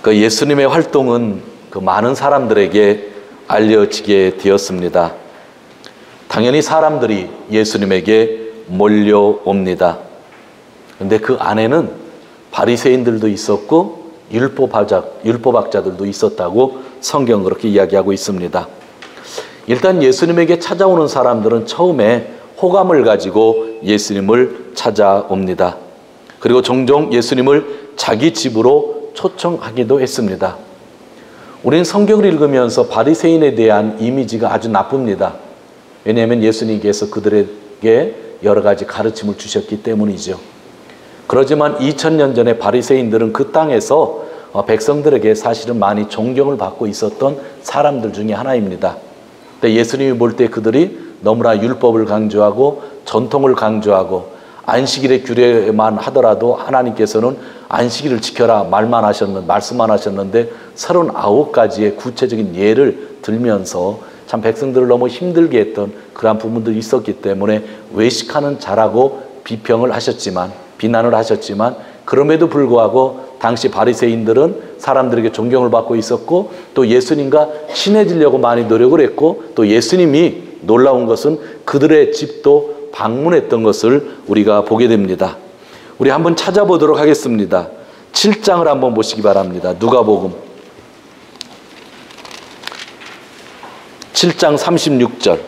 그 예수님의 활동은 그 많은 사람들에게 알려지게 되었습니다. 당연히 사람들이 예수님에게 몰려옵니다. 그런데 그 안에는 바리새인들도 있었고 율법학자들도 있었다고 성경은 그렇게 이야기하고 있습니다. 일단 예수님에게 찾아오는 사람들은 처음에 호감을 가지고 예수님을 찾아옵니다. 그리고 종종 예수님을 자기 집으로 초청하기도 했습니다. 우리는 성경을 읽으면서 바리새인에 대한 이미지가 아주 나쁩니다. 왜냐하면 예수님께서 그들에게 여러 가지 가르침을 주셨기 때문이죠. 그렇지만 2000년 전에 바리새인들은 그 땅에서 백성들에게 사실은 많이 존경을 받고 있었던 사람들 중에 하나입니다. 근데 예수님이 볼 때 그들이 너무나 율법을 강조하고 전통을 강조하고 안식일의 규례만 하더라도 하나님께서는 안식일을 지켜라 말씀만 하셨는데 39가지의 구체적인 예를 들면서 참 백성들을 너무 힘들게 했던 그러한 부분들이 있었기 때문에 외식하는 자라고 비난을 하셨지만 그럼에도 불구하고 당시 바리새인들은 사람들에게 존경을 받고 있었고 또 예수님과 친해지려고 많이 노력을 했고 또 예수님이 놀라운 것은 그들의 집도 방문했던 것을 우리가 보게 됩니다. 우리 한번 찾아보도록 하겠습니다. 7장을 한번 보시기 바랍니다. 누가복음 7장 36절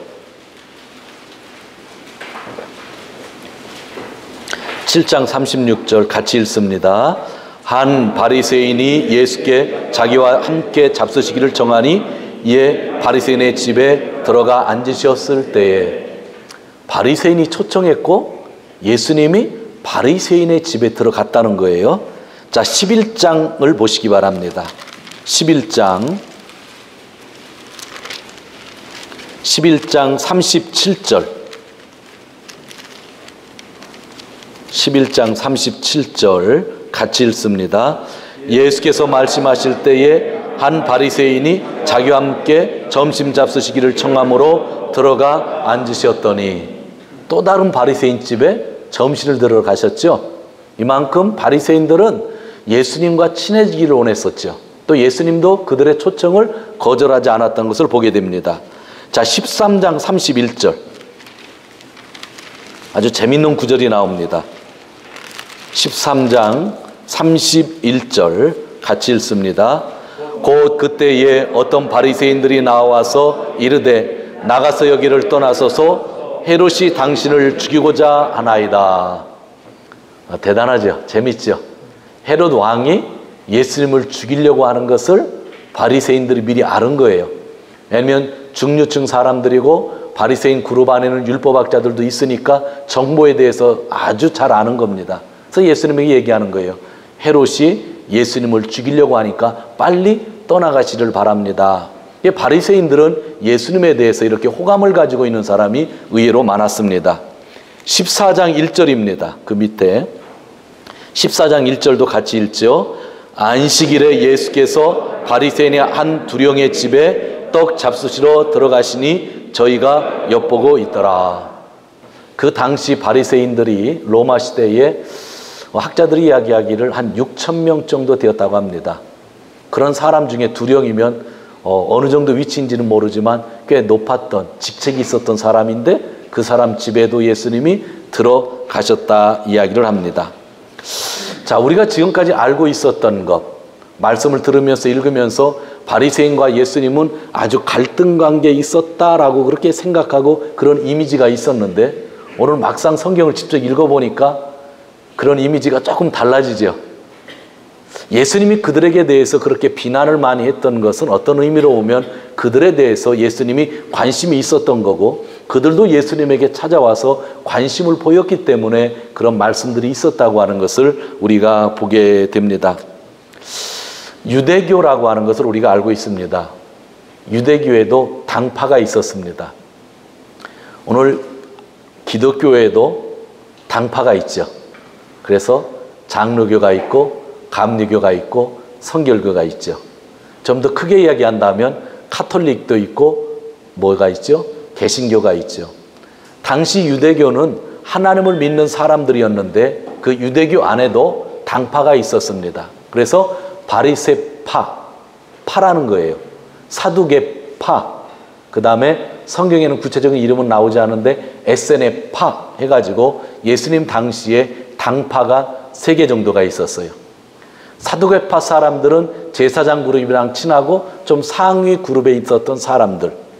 7장 36절 같이 읽습니다. 한 바리새인이 예수께 자기와 함께 잡수시기를 정하니 이에 바리새인의 집에 들어가 앉으셨을 때에 바리새인이 초청했고 예수님이 바리새인의 집에 들어갔다는 거예요. 자, 11장을 보시기 바랍니다. 11장 37절 11장 37절 같이 읽습니다. 예수께서 말씀하실 때에 한 바리새인이 자기와 함께 점심 잡수시기를 청함으로 들어가 앉으셨더니 또 다른 바리새인 집에 점심을 들어가셨죠. 이만큼 바리새인들은 예수님과 친해지기를 원했었죠. 또 예수님도 그들의 초청을 거절하지 않았던 것을 보게 됩니다. 자, 13장 31절 아주 재밌는 구절이 나옵니다. 13장 31절 같이 읽습니다. 곧 그때에 어떤 바리새인들이 나와서 이르되 나가서 여기를 떠나소서 헤롯이 당신을 죽이고자 하나이다. 대단하죠. 재밌죠. 헤롯 왕이 예수님을 죽이려고 하는 것을 바리새인들이 미리 아는 거예요. 왜냐하면 중류층 사람들이고 바리새인 그룹 안에는 율법학자들도 있으니까 정보에 대해서 아주 잘 아는 겁니다. 그래서 예수님에게 얘기하는 거예요. 헤롯이 예수님을 죽이려고 하니까 빨리 떠나가시를 바랍니다. 바리새인들은 예수님에 대해서 이렇게 호감을 가지고 있는 사람이 의외로 많았습니다. 14장 1절입니다. 그 밑에 14장 1절도 같이 읽죠. 안식일에 예수께서 바리새인의 한 두령의 집에 떡 잡수시러 들어가시니 저희가 엿보고 있더라. 그 당시 바리새인들이 로마 시대에 학자들이 이야기하기를 한 6,000명 정도 되었다고 합니다. 그런 사람 중에 두령이면 어느 정도 위치인지는 모르지만 꽤 높았던 직책이 있었던 사람인데 그 사람 집에도 예수님이 들어가셨다 이야기를 합니다. 자, 우리가 지금까지 알고 있었던 것, 말씀을 들으면서 읽으면서 바리새인과 예수님은 아주 갈등 관계에 있었다라고 그렇게 생각하고 그런 이미지가 있었는데 오늘 막상 성경을 직접 읽어보니까 그런 이미지가 조금 달라지죠. 예수님이 그들에게 대해서 그렇게 비난을 많이 했던 것은 어떤 의미로 보면 그들에 대해서 예수님이 관심이 있었던 거고 그들도 예수님에게 찾아와서 관심을 보였기 때문에 그런 말씀들이 있었다고 하는 것을 우리가 보게 됩니다. 유대교라고 하는 것을 우리가 알고 있습니다. 유대교에도 당파가 있었습니다. 오늘 기독교에도 당파가 있죠. 그래서 장로교가 있고 감리교가 있고 성결교가 있죠. 좀 더 크게 이야기한다면 카톨릭도 있고 뭐가 있죠? 개신교가 있죠. 당시 유대교는 하나님을 믿는 사람들이었는데 그 유대교 안에도 당파가 있었습니다. 그래서 파라는 거예요. 사두개파. 그 다음에 성경에는 구체적인 이름은 나오지 않은데 SN의 파 해가지고 예수님 당시에 당파가 3개 정도가 있었어요. 사두개파 사람들은 제사장 그룹이랑 친하고 좀 상위 그룹에 있었던 사람들.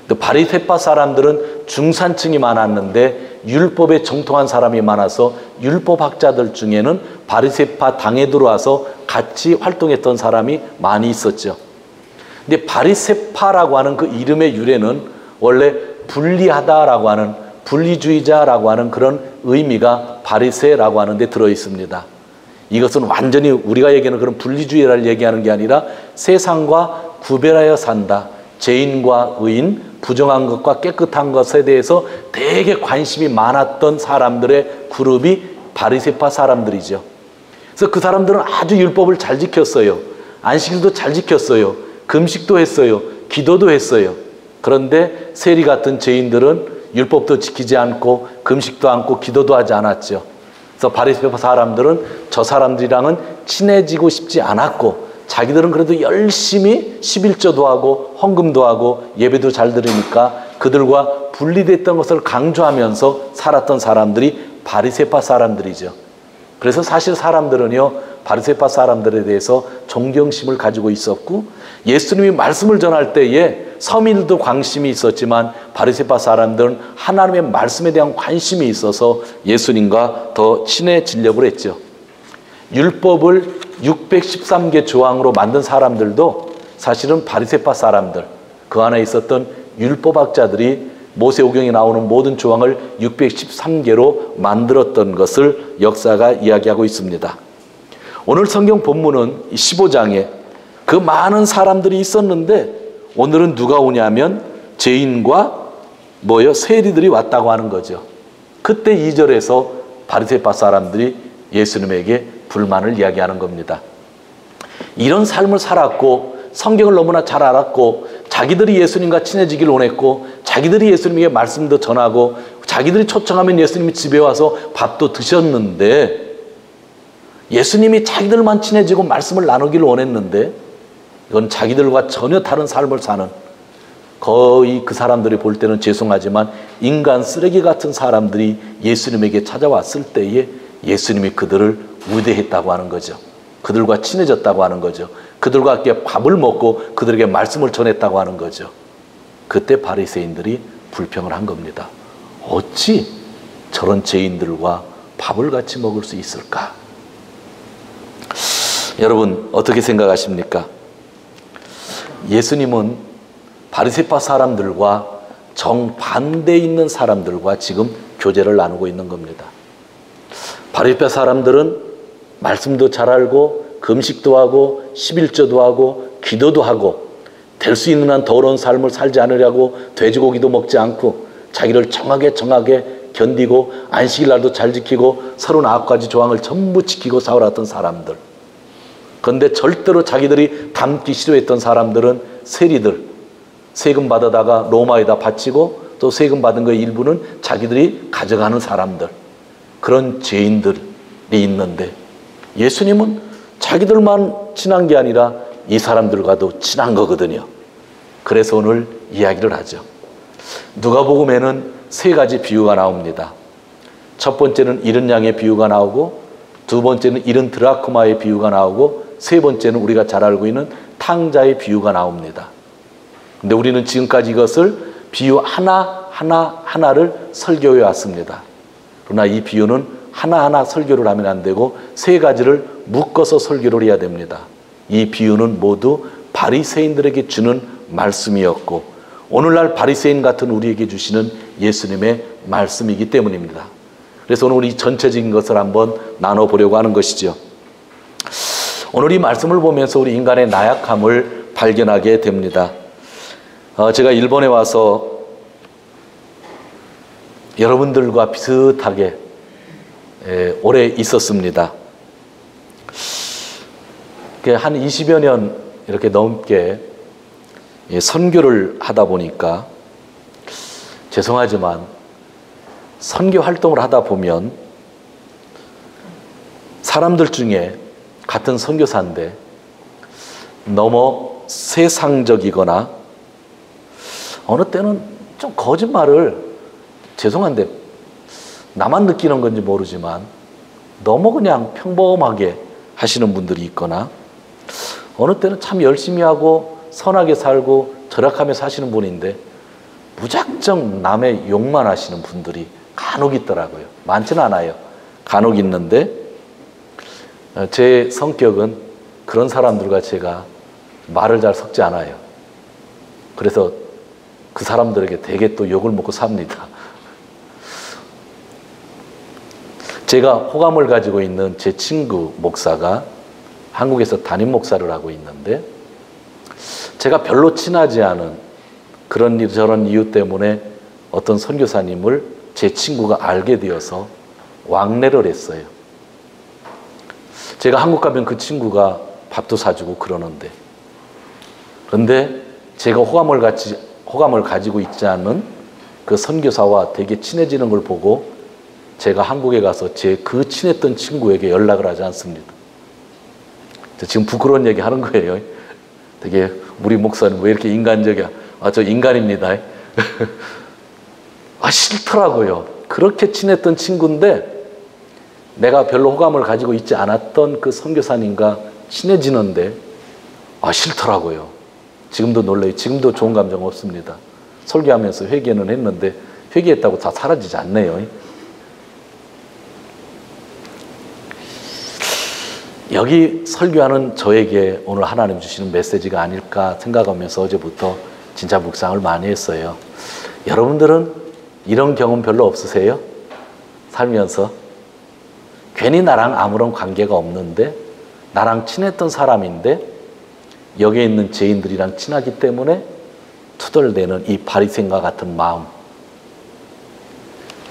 또 바리새파 사람들은 중산층이 많았는데 율법에 정통한 사람이 많아서 율법학자들 중에는 바리새파 당에 들어와서 같이 활동했던 사람이 많이 있었죠. 근데 바리새파라고 하는 그 이름의 유래는 원래 분리하다라고 하는 분리주의자라고 하는 그런 의미가 바리새라고 하는 데 들어 있습니다. 이것은 완전히 우리가 얘기하는 그런 분리주의를 얘기하는 게 아니라 세상과 구별하여 산다. 죄인과 의인, 부정한 것과 깨끗한 것에 대해서 되게 관심이 많았던 사람들의 그룹이 바리새파 사람들이죠. 그래서 그 사람들은 아주 율법을 잘 지켰어요. 안식일도 잘 지켰어요. 금식도 했어요. 기도도 했어요. 그런데 세리 같은 죄인들은 율법도 지키지 않고 금식도 않고 기도도 하지 않았죠. 그래서 바리새파 사람들은 저 사람들이랑은 친해지고 싶지 않았고 자기들은 그래도 열심히 11조도 하고 헌금도 하고 예배도 잘 들으니까 그들과 분리됐던 것을 강조하면서 살았던 사람들이 바리새파 사람들이죠. 그래서 사실 사람들은요, 바리새파 사람들에 대해서 존경심을 가지고 있었고 예수님이 말씀을 전할 때에 서민들도 관심이 있었지만 바리새파 사람들은 하나님의 말씀에 대한 관심이 있어서 예수님과 더 친해지려고 했죠. 율법을 613개 조항으로 만든 사람들도 사실은 바리새파 사람들, 그 안에 있었던 율법학자들이 모세오경에 나오는 모든 조항을 613개로 만들었던 것을 역사가 이야기하고 있습니다. 오늘 성경 본문은 15장에 그 많은 사람들이 있었는데 오늘은 누가 오냐면 죄인과 세리들이 왔다고 하는 거죠. 그때 2절에서 바리새파 사람들이 예수님에게 불만을 이야기하는 겁니다. 이런 삶을 살았고 성경을 너무나 잘 알았고 자기들이 예수님과 친해지길 원했고 자기들이 예수님에게 말씀도 전하고 자기들이 초청하면 예수님이 집에 와서 밥도 드셨는데 예수님이 자기들만 친해지고 말씀을 나누기를 원했는데 이건 자기들과 전혀 다른 삶을 사는 거의 그 사람들이 볼 때는 죄송하지만 인간 쓰레기 같은 사람들이 예수님에게 찾아왔을 때에 예수님이 그들을 우대했다고 하는 거죠. 그들과 친해졌다고 하는 거죠. 그들과 함께 밥을 먹고 그들에게 말씀을 전했다고 하는 거죠. 그때 바리새인들이 불평을 한 겁니다. 어찌 저런 죄인들과 밥을 같이 먹을 수 있을까? 여러분 어떻게 생각하십니까? 예수님은 바리새파 사람들과 정반대에 있는 사람들과 지금 교제를 나누고 있는 겁니다. 바리새파 사람들은 말씀도 잘 알고 금식도 하고 11조도 하고 기도도 하고 될 수 있는 한 더러운 삶을 살지 않으려고 돼지고기도 먹지 않고 자기를 정하게 견디고 안식일 날도 잘 지키고 39가지 조항을 전부 지키고 살아왔던 사람들. 그런데 절대로 자기들이 닮기 싫어했던 사람들은 세리들, 세금 받아다가 로마에다 바치고 또 세금 받은 거의 일부는 자기들이 가져가는 사람들, 그런 죄인들이 있는데 예수님은 자기들만 친한 게 아니라 이 사람들과도 친한 거거든요. 그래서 오늘 이야기를 하죠. 누가복음에는 3가지 비유가 나옵니다. 첫 번째는 잃은 양의 비유가 나오고 두 번째는 잃은 드라크마의 비유가 나오고 세 번째는 우리가 잘 알고 있는 탕자의 비유가 나옵니다. 근데 우리는 지금까지 이것을 비유 하나를 설교해 왔습니다. 그러나 이 비유는 하나하나 설교를 하면 안 되고 3가지를 묶어서 설교를 해야 됩니다. 이 비유는 모두 바리새인들에게 주는 말씀이었고 오늘날 바리새인 같은 우리에게 주시는 예수님의 말씀이기 때문입니다. 그래서 오늘 우리 전체적인 것을 한번 나눠보려고 하는 것이죠. 오늘 이 말씀을 보면서 우리 인간의 나약함을 발견하게 됩니다. 제가 일본에 와서 여러분들과 비슷하게 오래 있었습니다. 한 20여 년 이렇게 넘게 선교를 하다 보니까 죄송하지만 선교 활동을 하다 보면 사람들 중에 같은 선교사인데 너무 세상적이거나 어느 때는 좀 거짓말을, 죄송한데 나만 느끼는 건지 모르지만 너무 그냥 평범하게 하시는 분들이 있거나, 어느 때는 참 열심히 하고 선하게 살고 절약하며 사시는 분인데 무작정 남의 욕만 하시는 분들이 간혹 있더라고요. 많지는 않아요. 간혹 있는데 제 성격은 그런 사람들과 제가 말을 잘 섞지 않아요. 그래서 그 사람들에게 되게 또 욕을 먹고 삽니다. 제가 호감을 가지고 있는 제 친구 목사가 한국에서 담임 목사를 하고 있는데, 제가 별로 친하지 않은 그런 일 저런 이유 때문에 어떤 선교사님을 제 친구가 알게 되어서 왕래를 했어요. 제가 한국 가면 그 친구가 밥도 사주고 그러는데, 그런데 제가 호감을 가지고 있지 않은 그 선교사와 되게 친해지는 걸 보고 제가 한국에 가서 제 그 친했던 친구에게 연락을 하지 않습니다. 지금 부끄러운 얘기 하는 거예요. 되게 우리 목사님 왜 이렇게 인간적이야? 저 인간입니다. 싫더라고요. 그렇게 친했던 친구인데 내가 별로 호감을 가지고 있지 않았던 그 선교사님과 친해지는데 싫더라고요. 지금도 놀라요. 지금도 좋은 감정 없습니다. 설교하면서 회개는 했는데 회개했다고 다 사라지지 않네요. 여기 설교하는 저에게 오늘 하나님 주시는 메시지가 아닐까 생각하면서 어제부터 진짜 묵상을 많이 했어요. 여러분들은 이런 경험 별로 없으세요? 살면서 괜히 나랑 아무런 관계가 없는데 나랑 친했던 사람인데 여기에 있는 죄인들이랑 친하기 때문에 투덜대는 이 바리새인과 같은 마음.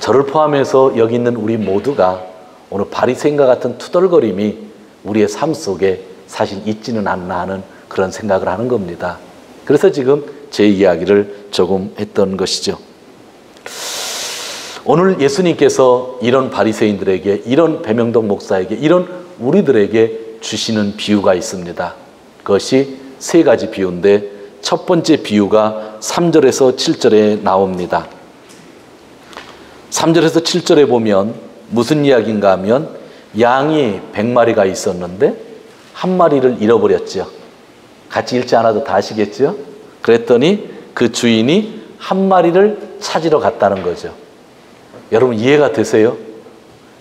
저를 포함해서 여기 있는 우리 모두가 오늘 바리새인과 같은 투덜거림이 우리의 삶 속에 사실 있지는 않나 하는 그런 생각을 하는 겁니다. 그래서 지금 제 이야기를 조금 했던 것이죠. 오늘 예수님께서 이런 바리새인들에게, 이런 배명동 목사에게, 이런 우리들에게 주시는 비유가 있습니다. 그것이 세 가지 비유인데 첫 번째 비유가 3절에서 7절에 나옵니다. 3절에서 7절에 보면 무슨 이야기인가 하면 양이 100마리가 있었는데 한 마리를 잃어버렸죠. 같이 읽지 않아도 다 아시겠죠? 그랬더니 그 주인이 한 마리를 찾으러 갔다는 거죠. 여러분 이해가 되세요?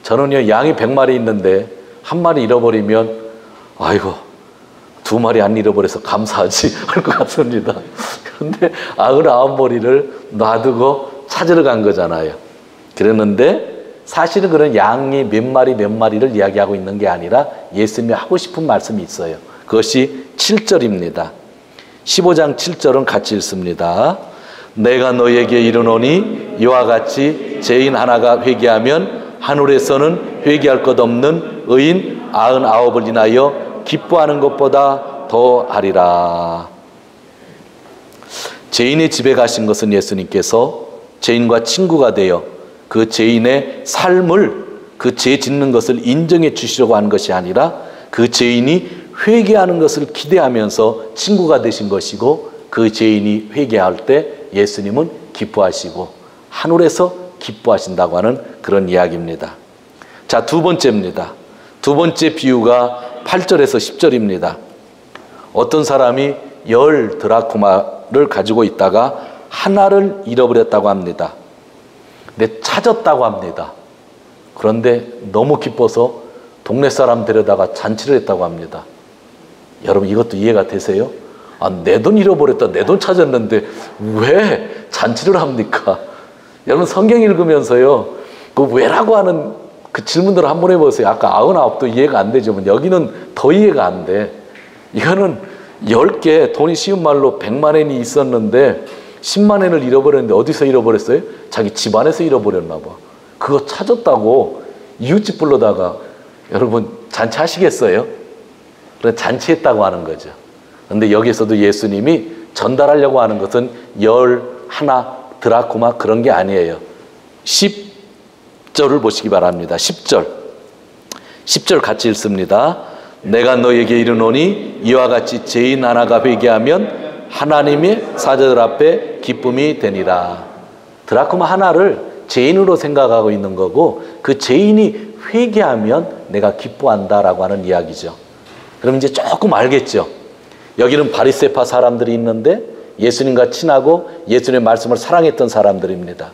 저는요, 양이 100마리 있는데 한 마리 잃어버리면 아이고 2마리 안 잃어버려서 감사하지 할 것 같습니다. 그런데 99마리를 놔두고 찾으러 간 거잖아요. 그랬는데 사실은 그런 양이 몇 마리를 이야기하고 있는 게 아니라 예수님이 하고 싶은 말씀이 있어요. 그것이 7절입니다. 15장 7절은 같이 읽습니다. 내가 너에게 이르노니 이와 같이 죄인 하나가 회개하면 하늘에서는 회개할 것 없는 의인 99을 인하여 기뻐하는 것보다 더하리라. 죄인의 집에 가신 것은 예수님께서 죄인과 친구가 되어 그 죄인의 삶을, 그 죄 짓는 것을 인정해 주시려고 하는 것이 아니라 그 죄인이 회개하는 것을 기대하면서 친구가 되신 것이고, 그 죄인이 회개할 때 예수님은 기뻐하시고 하늘에서 기뻐하신다고 하는 그런 이야기입니다. 자, 두 번째입니다. 두 번째 비유가 8절에서 10절입니다. 어떤 사람이 10 드라크마를 가지고 있다가 하나를 잃어버렸다고 합니다. 근데 찾았다고 합니다. 그런데 너무 기뻐서 동네 사람 데려다가 잔치를 했다고 합니다. 여러분 이것도 이해가 되세요? 내 돈 잃어버렸다, 내 돈 찾았는데 왜 잔치를 합니까? 여러분 성경 읽으면서요, 그 왜라고 하는 그 질문들을 한번 해보세요. 아까 99도 이해가 안 되죠. 여기는 더 이해가 안 돼. 이거는 10개, 돈이 쉬운 말로 100만 원이 있었는데 10만 원을 잃어버렸는데 어디서 잃어버렸어요? 자기 집안에서 잃어버렸나 봐. 그거 찾았다고 이웃집 불러다가 여러분 잔치 하시겠어요? 그래 잔치했다고 하는 거죠. 그런데 여기서도 예수님이 전달하려고 하는 것은 11 드라크마 그런 게 아니에요. 10절을 보시기 바랍니다. 10절 같이 읽습니다. 내가 너에게 이르노니 이와 같이 죄인 하나가 회개하면 하나님의 사자들 앞에 기쁨이 되니라. 드라크마 하나를 죄인으로 생각하고 있는 거고 그 죄인이 회개하면 내가 기뻐한다라고 하는 이야기죠. 그럼 이제 조금 알겠죠. 여기는 바리새파 사람들이 있는데 예수님과 친하고 예수님의 말씀을 사랑했던 사람들입니다.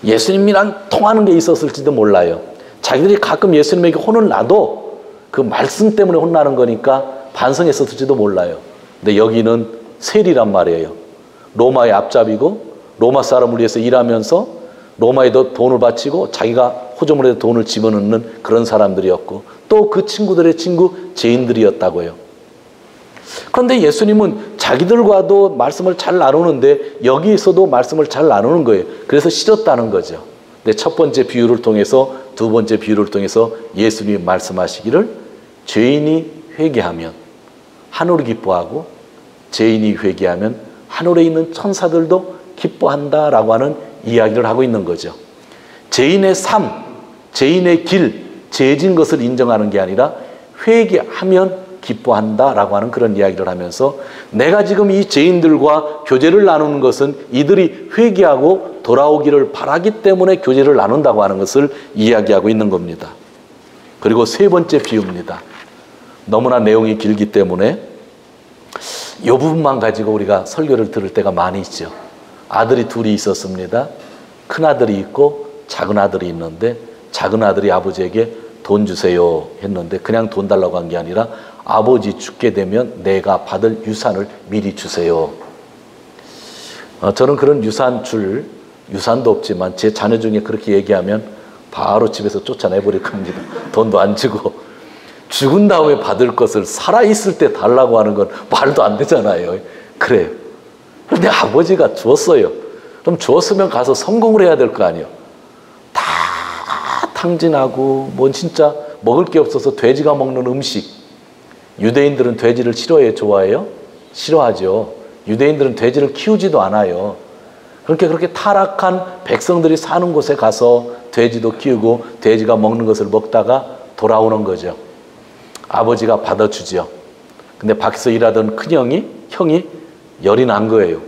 예수님이랑 통하는 게 있었을지도 몰라요. 자기들이 가끔 예수님에게 혼을 나도 그 말씀 때문에 혼나는 거니까 반성했었을지도 몰라요. 근데 여기는 세리란 말이에요. 로마의 앞잡이고 로마 사람을 위해서 일하면서 로마에도 돈을 바치고 자기가 호주머니에 돈을 집어넣는 그런 사람들이었고 또 그 친구들의 친구 죄인들이었다고요. 그런데 예수님은 자기들과도 말씀을 잘 나누는데 여기에서도 말씀을 잘 나누는 거예요. 그래서 싫었다는 거죠. 근데 첫 번째 비유를 통해서 두 번째 비유를 통해서 예수님이 말씀하시기를 죄인이 회개하면 하늘이 기뻐하고 죄인이 회개하면 하늘에 있는 천사들도 기뻐한다라고 하는 이야기를 하고 있는 거죠. 죄인의 삶, 죄인의 길, 죄진 것을 인정하는 게 아니라 회개하면 기뻐한다라고 하는 그런 이야기를 하면서 내가 지금 이 죄인들과 교제를 나누는 것은 이들이 회개하고 돌아오기를 바라기 때문에 교제를 나눈다고 하는 것을 이야기하고 있는 겁니다. 그리고 세 번째 비유입니다. 너무나 내용이 길기 때문에 이 부분만 가지고 우리가 설교를 들을 때가 많이 있죠. 아들이 둘이 있었습니다. 큰 아들이 있고 작은 아들이 있는데 작은 아들이 아버지에게 돈 주세요 했는데 그냥 돈 달라고 한 게 아니라 아버지 죽게 되면 내가 받을 유산을 미리 주세요. 저는 그런 유산도 없지만 제 자녀 중에 그렇게 얘기하면 바로 집에서 쫓아내버릴 겁니다. 돈도 안 주고. 죽은 다음에 받을 것을 살아있을 때 달라고 하는 건 말도 안 되잖아요. 그래요. 그런데 아버지가 주었어요. 그럼 주었으면 가서 성공을 해야 될 거 아니에요. 다 탕진하고 뭐 진짜 먹을 게 없어서 돼지가 먹는 음식. 유대인들은 돼지를 싫어해요? 좋아해요? 싫어하죠. 유대인들은 돼지를 키우지도 않아요. 그렇게 타락한 백성들이 사는 곳에 가서 돼지도 키우고 돼지가 먹는 것을 먹다가 돌아오는 거죠. 아버지가 받아주죠. 근데 밖에서 일하던 큰형이 열이 난 거예요.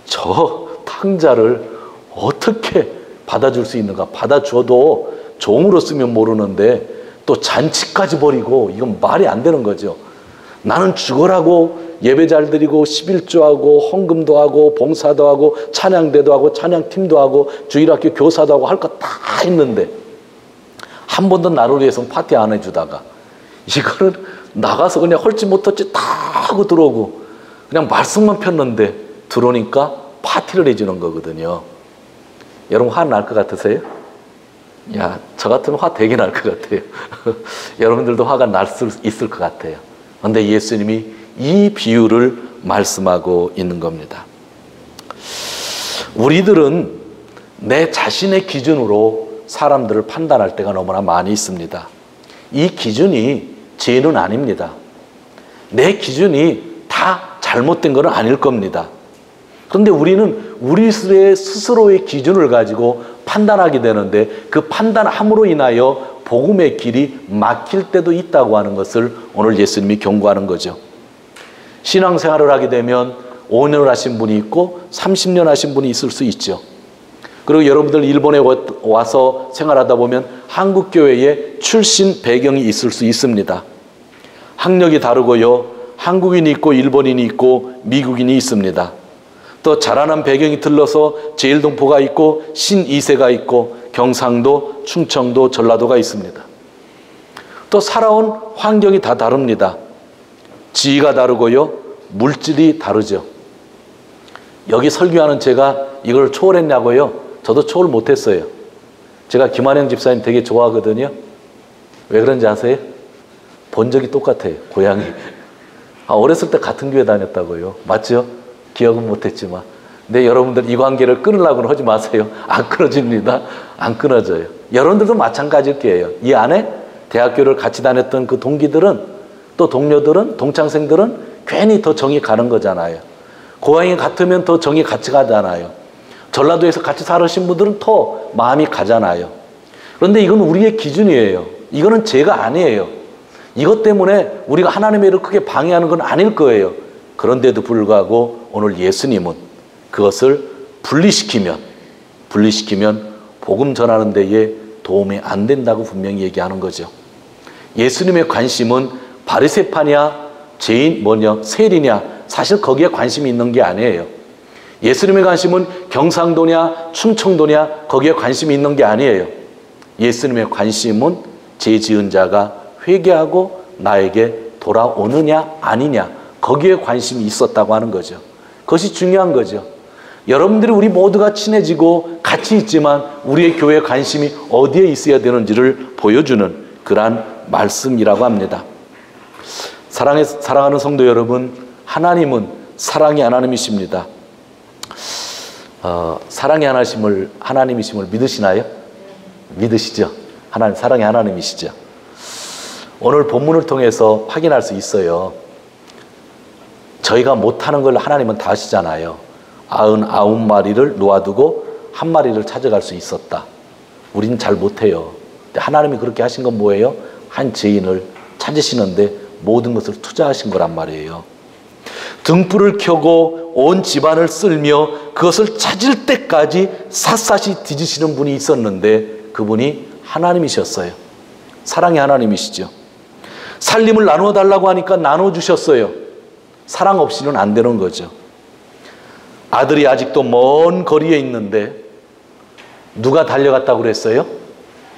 저 탕자를 어떻게 받아줄 수 있는가. 받아줘도 종으로 쓰면 모르는데 또 잔치까지 벌이고 이건 말이 안 되는 거죠. 나는 죽어라고 예배 잘 드리고 11조하고 헌금도 하고 봉사도 하고 찬양대도 하고 찬양팀도 하고 주일학교 교사도 하고 할 거 다 했는데 한 번도 나를 위해서 파티 안 해주다가 이거는 나가서 그냥 헐지 못할지 다 하고 들어오고 그냥 말씀만 폈는데 들어오니까 파티를 해주는 거거든요. 여러분 화 날 것 같으세요? 야, 저 같으면 화 되게 날 것 같아요. 여러분들도 화가 날 수 있을 것 같아요. 그런데 예수님이 이 비유를 말씀하고 있는 겁니다. 우리들은 내 자신의 기준으로 사람들을 판단할 때가 너무나 많이 있습니다. 이 기준이 죄는 아닙니다. 내 기준이 다 잘못된 건 아닐 겁니다. 그런데 우리는 우리 스스로의 기준을 가지고 판단하게 되는데 그 판단함으로 인하여 복음의 길이 막힐 때도 있다고 하는 것을 오늘 예수님이 경고하는 거죠. 신앙생활을 하게 되면 5년을 하신 분이 있고 30년 하신 분이 있을 수 있죠. 그리고 여러분들 일본에 와서 생활하다 보면 한국 교회에 출신 배경이 있을 수 있습니다. 학력이 다르고요. 한국인이 있고 일본인이 있고 미국인이 있습니다. 또 자라난 배경이 들러서 제일동포가 있고 신이세가 있고 경상도, 충청도, 전라도가 있습니다. 또 살아온 환경이 다 다릅니다. 지위가 다르고요. 물질이 다르죠. 여기 설교하는 제가 이걸 초월했냐고요? 저도 초월 못했어요. 제가 김한영 집사님 되게 좋아하거든요. 왜 그런지 아세요? 본 적이 똑같아요. 고향이. 어렸을 때 같은 교회 다녔다고요. 맞죠? 기억은 못했지만. 근데 여러분들 이 관계를 끊으려고는 하지 마세요. 안 끊어집니다. 안 끊어져요. 여러분들도 마찬가지일 거예요. 이 안에 대학교를 같이 다녔던 그 동기들은 또 동료들은 동창생들은 괜히 더 정이 가는 거잖아요. 고향이 같으면 더 정이 같이 가잖아요. 전라도에서 같이 살으신 분들은 더 마음이 가잖아요. 그런데 이건 우리의 기준이에요. 이거는 죄가 아니에요. 이것 때문에 우리가 하나님의 일을 크게 방해하는 건 아닐 거예요. 그런데도 불구하고 오늘 예수님은 그것을 분리시키면 복음 전하는 데에 도움이 안 된다고 분명히 얘기하는 거죠. 예수님의 관심은 바리새파냐 세리냐 사실 거기에 관심이 있는 게 아니에요. 예수님의 관심은 경상도냐 충청도냐 거기에 관심이 있는 게 아니에요. 예수님의 관심은 죄 지은 자가 회개하고 나에게 돌아오느냐 아니냐 거기에 관심이 있었다고 하는 거죠. 그것이 중요한 거죠. 여러분들이 우리 모두가 친해지고 같이 있지만 우리의 교회에 관심이 어디에 있어야 되는지를 보여주는 그러한 말씀이라고 합니다. 사랑하는 성도 여러분, 하나님은 사랑의 하나님이십니다. 사랑의 하나님이심을 믿으시나요? 믿으시죠? 하나님 사랑의 하나님이시죠? 오늘 본문을 통해서 확인할 수 있어요. 저희가 못하는 걸 하나님은 다 하시잖아요. 99마리를 놓아두고 한 마리를 찾아갈 수 있었다. 우리는 잘 못해요. 근데 하나님이 그렇게 하신 건 뭐예요? 한 죄인을 찾으시는데 모든 것을 투자하신 거란 말이에요. 등불을 켜고 온 집안을 쓸며 그것을 찾을 때까지 샅샅이 뒤지시는 분이 있었는데 그분이 하나님이셨어요. 사랑의 하나님이시죠. 살림을 나누어 달라고 하니까 나눠주셨어요. 사랑 없이는 안 되는 거죠. 아들이 아직도 먼 거리에 있는데 누가 달려갔다고 그랬어요?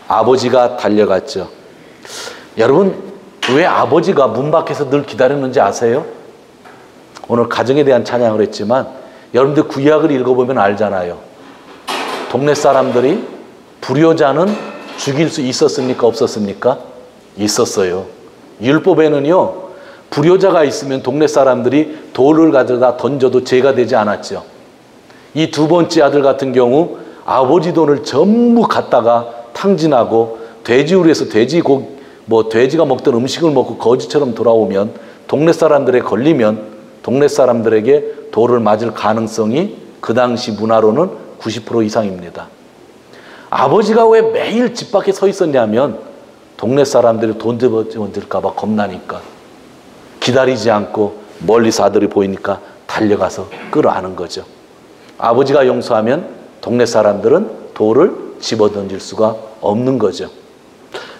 아버지가 달려갔죠. 여러분, 왜 아버지가 문 밖에서 늘 기다렸는지 아세요? 오늘 가정에 대한 찬양을 했지만 여러분들 구약을 읽어보면 알잖아요. 동네 사람들이 불효자는 죽일 수 있었습니까? 없었습니까? 있었어요. 율법에는요, 불효자가 있으면 동네 사람들이 돌을 가져다 던져도 죄가 되지 않았죠. 이 두 번째 아들 같은 경우 아버지 돈을 전부 갖다가 탕진하고 돼지우리에서 돼지가 먹던 음식을 먹고 거지처럼 돌아오면 동네 사람들에 걸리면 동네 사람들에게 돌을 맞을 가능성이 그 당시 문화로는 90% 이상입니다. 아버지가 왜 매일 집 밖에 서 있었냐면 동네 사람들이 돈 던질까 봐 겁나니까 기다리지 않고 멀리서 아들이 보이니까 달려가서 끌어안은 거죠. 아버지가 용서하면 동네 사람들은 돌을 집어던질 수가 없는 거죠.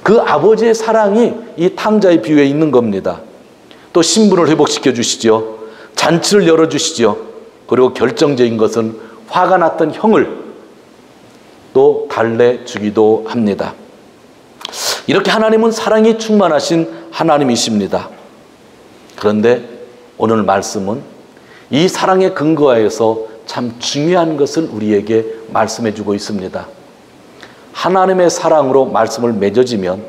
그 아버지의 사랑이 이 탕자의 비유에 있는 겁니다. 또 신분을 회복시켜 주시죠. 잔치를 열어주시죠. 그리고 결정적인 것은 화가 났던 형을 또 달래주기도 합니다. 이렇게 하나님은 사랑이 충만하신 하나님이십니다. 그런데 오늘 말씀은 이 사랑에 근거하여서 참 중요한 것을 우리에게 말씀해 주고 있습니다. 하나님의 사랑으로 말씀을 맺어지면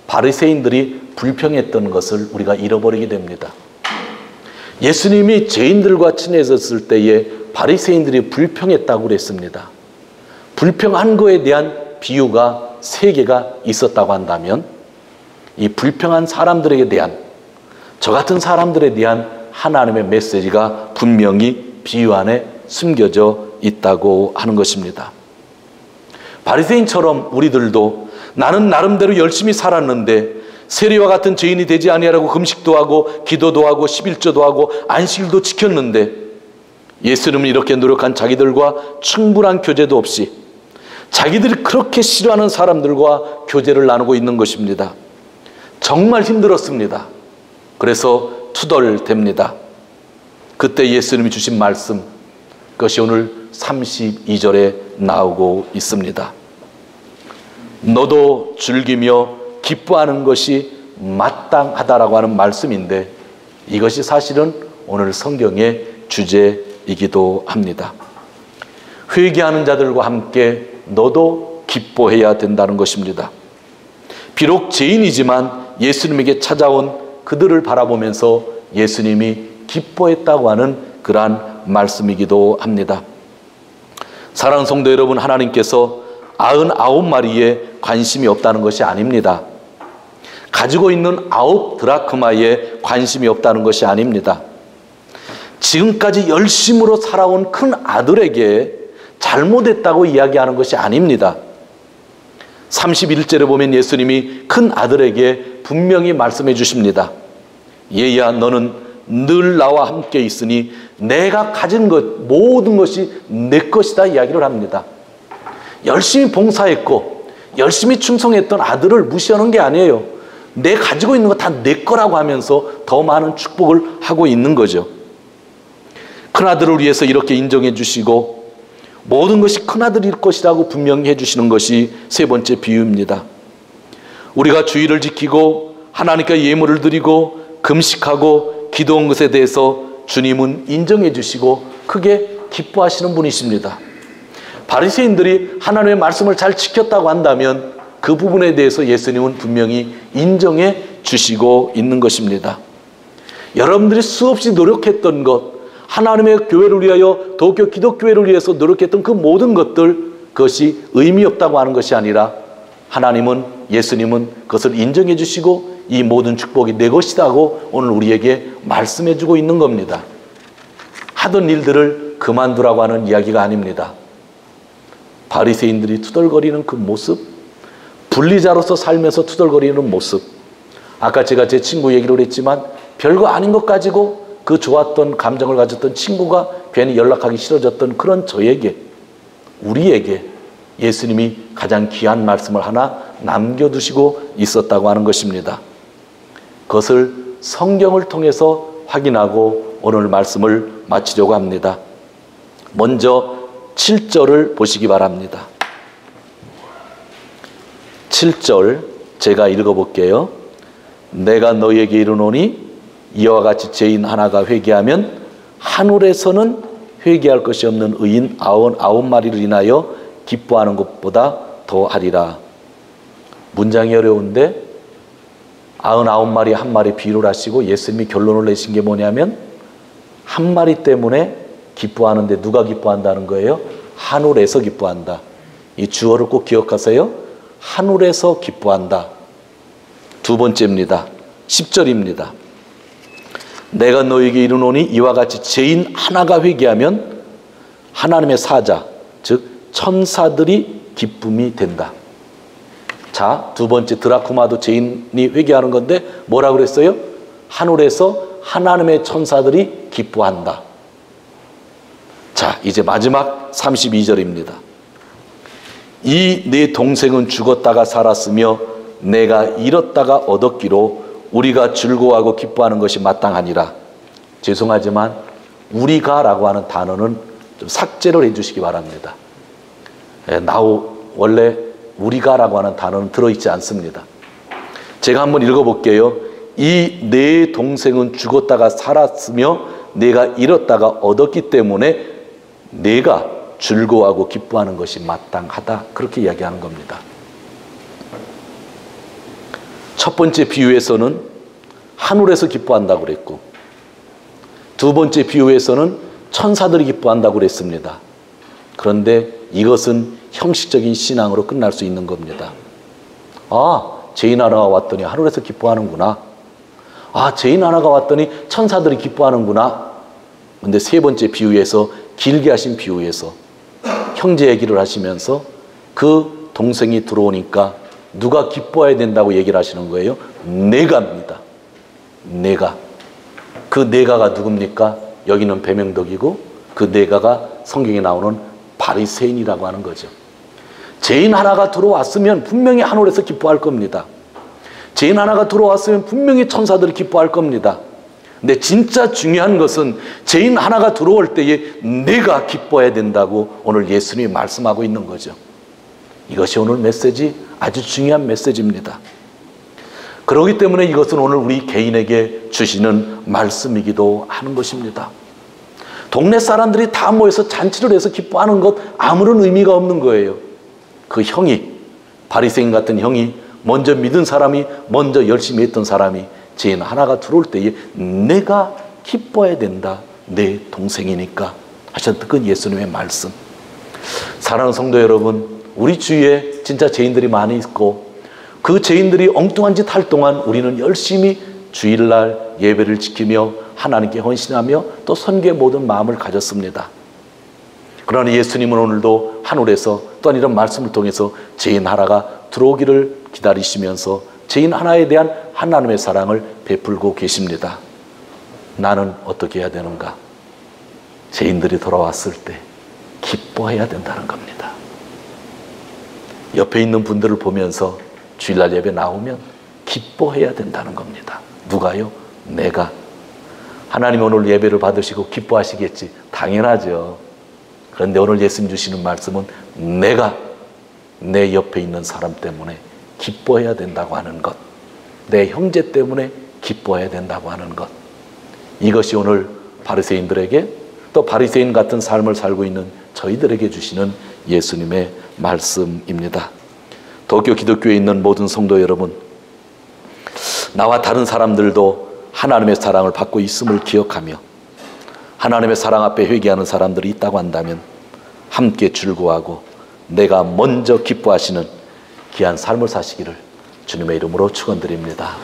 바리새인들이 불평했던 것을 우리가 잃어버리게 됩니다. 예수님이 죄인들과 친해졌을 때에 바리새인들이 불평했다고 그랬습니다. 불평한 거에 대한 비유가 3개가 있었다고 한다면 이 불평한 사람들에 대한 저 같은 사람들에 대한 하나님의 메시지가 분명히 비유 안에 숨겨져 있다고 하는 것입니다. 바리새인처럼 우리들도 나는 나름대로 열심히 살았는데 세리와 같은 죄인이 되지 아니하라고 금식도 하고 기도도 하고 11조도 하고 안식일도 지켰는데 예수님은 이렇게 노력한 자기들과 충분한 교제도 없이 자기들이 그렇게 싫어하는 사람들과 교제를 나누고 있는 것입니다. 정말 힘들었습니다. 그래서 투덜댑니다. 그때 예수님이 주신 말씀, 그것이 오늘 32절에 나오고 있습니다. 너도 즐기며 기뻐하는 것이 마땅하다라고 하는 말씀인데 이것이 사실은 오늘 성경의 주제이기도 합니다. 회개하는 자들과 함께 너도 기뻐해야 된다는 것입니다. 비록 죄인이지만 예수님에게 찾아온 그들을 바라보면서 예수님이 기뻐했다고 하는 그러한 말씀이기도 합니다. 사랑하는 성도 여러분, 하나님께서 99마리에 관심이 없다는 것이 아닙니다. 가지고 있는 9드라크마에 관심이 없다는 것이 아닙니다. 지금까지 열심으로 살아온 큰 아들에게 잘못했다고 이야기하는 것이 아닙니다. 31절에 보면 예수님이 큰 아들에게 분명히 말씀해 주십니다. 얘야 너는 늘 나와 함께 있으니 내가 가진 것 모든 것이 내 것이다 이야기를 합니다. 열심히 봉사했고 열심히 충성했던 아들을 무시하는 게 아니에요. 내 가지고 있는 거 다 내 거라고 하면서 더 많은 축복을 하고 있는 거죠. 큰아들을 위해서 이렇게 인정해 주시고 모든 것이 큰아들일 것이라고 분명히 해주시는 것이 세 번째 비유입니다. 우리가 주의를 지키고 하나님께 예물을 드리고 금식하고 기도한 것에 대해서 주님은 인정해 주시고 크게 기뻐하시는 분이십니다. 바리새인들이 하나님의 말씀을 잘 지켰다고 한다면 그 부분에 대해서 예수님은 분명히 인정해 주시고 있는 것입니다. 여러분들이 수없이 노력했던 것, 하나님의 교회를 위하여 도쿄 기독교회를 위해서 노력했던 그 모든 것들, 그것이 의미 없다고 하는 것이 아니라 하나님은, 예수님은 그것을 인정해 주시고 이 모든 축복이 내 것이라고 오늘 우리에게 말씀해 주고 있는 겁니다. 하던 일들을 그만두라고 하는 이야기가 아닙니다. 바리새인들이 투덜거리는 그 모습, 분리자로서 살면서 투덜거리는 모습, 아까 제가 제 친구 얘기를 했지만 별거 아닌 것 가지고 그 좋았던 감정을 가졌던 친구가 괜히 연락하기 싫어졌던 그런 저에게, 우리에게 예수님이 가장 귀한 말씀을 하나 남겨두시고 있었다고 하는 것입니다. 그것을 성경을 통해서 확인하고 오늘 말씀을 마치려고 합니다. 먼저 7절을 보시기 바랍니다. 7절 제가 읽어볼게요. 내가 너에게 이르노니 이와 같이 죄인 하나가 회개하면 하늘에서는 회개할 것이 없는 의인 99마리를 인하여 기뻐하는 것보다 더 하리라. 문장이 어려운데 99마리 한 마리 비유를 하시고 예수님이 결론을 내신 게 뭐냐면 한 마리 때문에 기뻐하는데 누가 기뻐한다는 거예요? 하늘에서 기뻐한다. 이 주어를 꼭 기억하세요. 하늘에서 기뻐한다. 두 번째입니다. 10절입니다. 내가 너에게 이르노니 이와 같이 죄인 하나가 회개하면 하나님의 사자, 즉 천사들이 기쁨이 된다. 자, 두 번째 드라쿠마도 죄인이 회개하는 건데 뭐라고 그랬어요? 하늘에서 하나님의 천사들이 기뻐한다. 자, 이제 마지막 32절입니다. 이 내 동생은 죽었다가 살았으며 내가 잃었다가 얻었기로 우리가 즐거워하고 기뻐하는 것이 마땅하니라. 죄송하지만 우리가라고 하는 단어는 좀 삭제를 해주시기 바랍니다. 원래 우리가라고 하는 단어는 들어있지 않습니다. 제가 한번 읽어볼게요. 이 내 동생은 죽었다가 살았으며 내가 잃었다가 얻었기 때문에 내가 즐거워하고 기뻐하는 것이 마땅하다. 그렇게 이야기하는 겁니다. 첫 번째 비유에서는 하늘에서 기뻐한다고 그랬고 두 번째 비유에서는 천사들이 기뻐한다고 그랬습니다. 그런데 이것은 형식적인 신앙으로 끝날 수 있는 겁니다. 아, 죄인 하나가 왔더니 하늘에서 기뻐하는구나. 아, 죄인 하나가 왔더니 천사들이 기뻐하는구나. 근데 세 번째 비유에서, 길게 하신 비유에서 형제 얘기를 하시면서 그 동생이 들어오니까 누가 기뻐해야 된다고 얘기를 하시는 거예요? 내가입니다. 내가. 그 내가가 누굽니까? 여기는 배명덕이고 그 내가가 성경에 나오는 바리새인이라고 하는 거죠. 죄인 하나가 들어왔으면 분명히 하늘에서 기뻐할 겁니다. 죄인 하나가 들어왔으면 분명히 천사들이 기뻐할 겁니다. 근데 진짜 중요한 것은 죄인 하나가 들어올 때에 내가 기뻐해야 된다고 오늘 예수님이 말씀하고 있는 거죠. 이것이 오늘 메시지, 아주 중요한 메시지입니다. 그렇기 때문에 이것은 오늘 우리 개인에게 주시는 말씀이기도 하는 것입니다. 동네 사람들이 다 모여서 잔치를 해서 기뻐하는 것 아무런 의미가 없는 거예요. 그 형이, 바리새인 같은 형이, 먼저 믿은 사람이, 먼저 열심히 했던 사람이 죄인 하나가 들어올 때에 내가 기뻐해야 된다. 내 동생이니까 하셨던 그 예수님의 말씀. 사랑하는 성도 여러분, 우리 주위에 진짜 죄인들이 많이 있고 그 죄인들이 엉뚱한 짓 할 동안 우리는 열심히 주일날 예배를 지키며 하나님께 헌신하며 또 선교의 모든 마음을 가졌습니다. 그러나 예수님은 오늘도 하늘에서 또한 이런 말씀을 통해서 죄인 하나가 들어오기를 기다리시면서 죄인 하나에 대한 하나님의 사랑을 베풀고 계십니다. 나는 어떻게 해야 되는가? 죄인들이 돌아왔을 때 기뻐해야 된다는 겁니다. 옆에 있는 분들을 보면서 주일날 예배 나오면 기뻐해야 된다는 겁니다. 누가요? 내가. 하나님 오늘 예배를 받으시고 기뻐하시겠지. 당연하죠. 그런데 오늘 예수님 주시는 말씀은 내가 내 옆에 있는 사람 때문에 기뻐해야 된다고 하는 것, 내 형제 때문에 기뻐해야 된다고 하는 것, 이것이 오늘 바리새인들에게 또 바리새인 같은 삶을 살고 있는 저희들에게 주시는 예수님의 말씀입니다. 도쿄 기독교에 있는 모든 성도 여러분, 나와 다른 사람들도 하나님의 사랑을 받고 있음을 기억하며 하나님의 사랑 앞에 회개하는 사람들이 있다고 한다면 함께 즐거워하고 내가 먼저 기뻐하시는 귀한 삶을 사시기를 주님의 이름으로 축원드립니다.